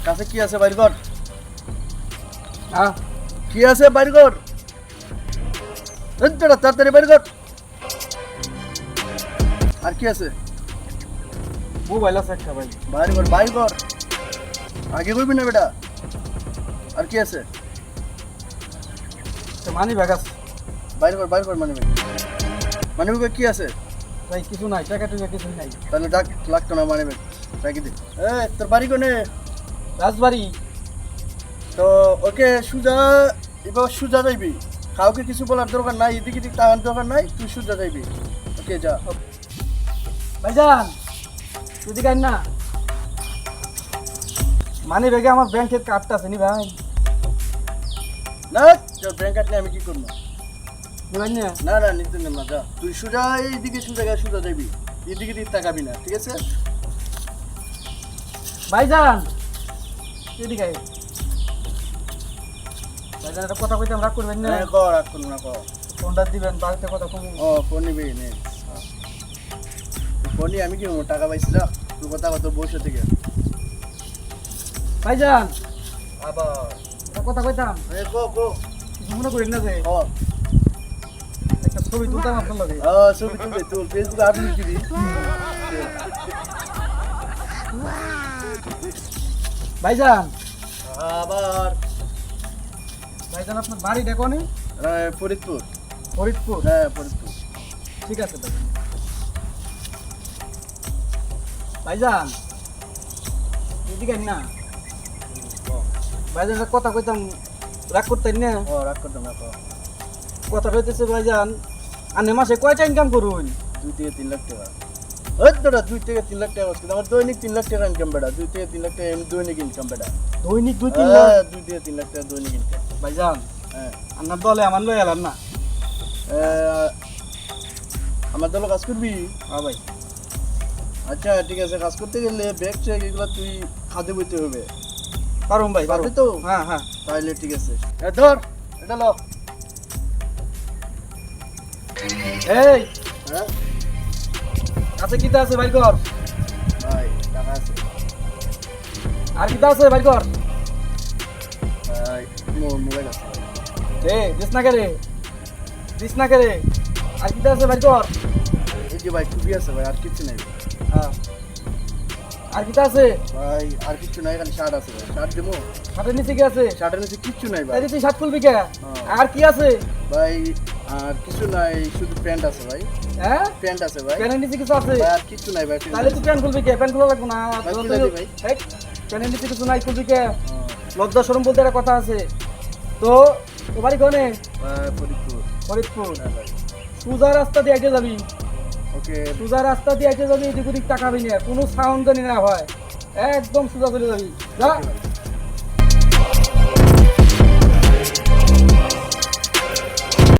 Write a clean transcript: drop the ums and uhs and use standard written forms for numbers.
কাছে কি আছে বাইর কর। কি আছে বাইর কর, তাড়াতাড়ি বাইর কর। আর কি আছে? মোবাইল আছে একটা ভাই। বাইর কর, বাইর কর, আগে কইবি না বেটা। আর কি আছে? মানি ব্যাগ আছে বাইর কর, বাইর কর মানে মানে কি আছে? ভাই, কিছু নাই, টাকা টুকা কিছু নাই। তাহলে ডাক লাগতো না মানে রাখি দে। তোর বাড়ি কোনে? রাজবাড়ি। তো ওকে সুজা, এবার সুজা যাইবি, কাউকে কিছু বলার দরকার নাই, এদিক এদিক তাকানোর দরকার নাই, তুই সুজা যাইবি। ওকে যা। ভাইজান যদি গাই না, মানি ব্যাগে আমার ব্যাংকের কার্ডটা আছে নি ভাই? না তোর ব্যাংক কার্ড নিয়ে আমি কি করবো? ভাই না, না না নিতে নেব না, যা তুই সোজা এইদিকে সোজা গিয়ে সোজা যাবি, এদিকে দিক তাকাবি না, ঠিক আছে? ভাইজান যদি গাই ভাইজান একটা কথা কইতাম, রাগ করবেন না? হ্যাঁ কর, রাখ করবো না, কর। ফোনটা দিবেন, বাড়িতে কথা কম। ও ফোন নিবি নে, ফোন নিয়ে আমি কি করবো? টাকা পাইছি, যা তুই কথা কত বসে থেকে। ভাইজান আবার একটা কথা কইতাম, কিছু মনে করেন না যে একটা ছবি তুলতাম আপনার লগে। ছবি তুলবে, তুল, ফেসবুকে আপলোড দিবি। ভাইজান আবার ভাইজান আপনার বাড়িটা কোনে? ফরিদপুর। ফরিদপুর? হ্যাঁ ফরিদপুর। ঠিক আছে ভাইজান। ভাইজান এদিকে আইন না, ভাইজান একটা কথা কইতাম, রাগ করতেন না? রাগ করতাম না, কথা হইতেছে ভাইজান, আনে মাসে কয়টা ইনকাম করুন? 2 থেকে 3 লাখ টাকা। ওই তোরা 2 থেকে 3 লাখ টাকা করছিস, আমার দৈনিক 3 লাখ টাকা ইনকাম বেটা, 2 থেকে 3 লাখ টাকা এমনি দৈনিক ইনকাম বেটা। দৈনিক 2-3 লাখ? 2 থেকে 3 লাখ টাকা দৈনিক ইনকাম। ভাইজান হ্যাঁ আপনার দলে আমার লই এলাম না। আমার দলে কাজ করবি? হ্যাঁ ভাই। আচ্ছা ঠিক আছে, কাজ করতে গেলে ব্যাগ চেক এগুলো তুই খাতে বইতে হবে। পারুম ভাই, পারুম পারবি তো? হ্যাঁ হ্যাঁ। তাহলে ঠিক আছে, ধর এটা লো। এই হ্যাঁ কাছে কিতা আছে ভাই কর? ভাই টাকা আছে আর কিতা আছে ভাই কর? ভাই, মোবাইল আছে। দিস না করে, দিস না করে। আর কিতা আছে ভাই কর? এই যে ভাই টুপি আছে ভাই, আর কিছু নাই হ্যাঁ। আর কিতা আছে ভাই? আর কিছু নাই, খালি শার্ট আছে ভাই, শার্ট দেবো। শার্টের নিচে কি আছে? শার্টের নিচে কিচ্ছু নাই ভাই। এই তুই শার্ট খুলবি কে? আর কি আছে ভাই আর কিছু নাই, শুধু প্যান্ট আছে ভাই। হ্যাঁ, প্যান্ট আছে ভাই। প্যান্টের নিচে কিছু আছে? ভাই আর কিছু নাই ভাই। তাহলে তুই প্যান্ট খুলবি কে? প্যান্ট খোলা লাগবে না। ভাই, খুলে দি ভাই। হেই, প্যান্টের নিচে কিছু নাই, খুলবি কে? লজ্জা শরম বলতে একটা কথা আছে। তো তোর বাড়ি কোনে? ভাই ফরিদপুর। ফরিদপুর। হ্যাঁ ভাই। সোজা রাস্তা দিয়ে আইতে যাবি, ওকে সোজা রাস্তা দিয়ে আইতে যাবি, এদিক ওদিক তাকাবি না, কোনো সাউন্ড জানি না হয়, একদম সোজা চলে যাবি, যা।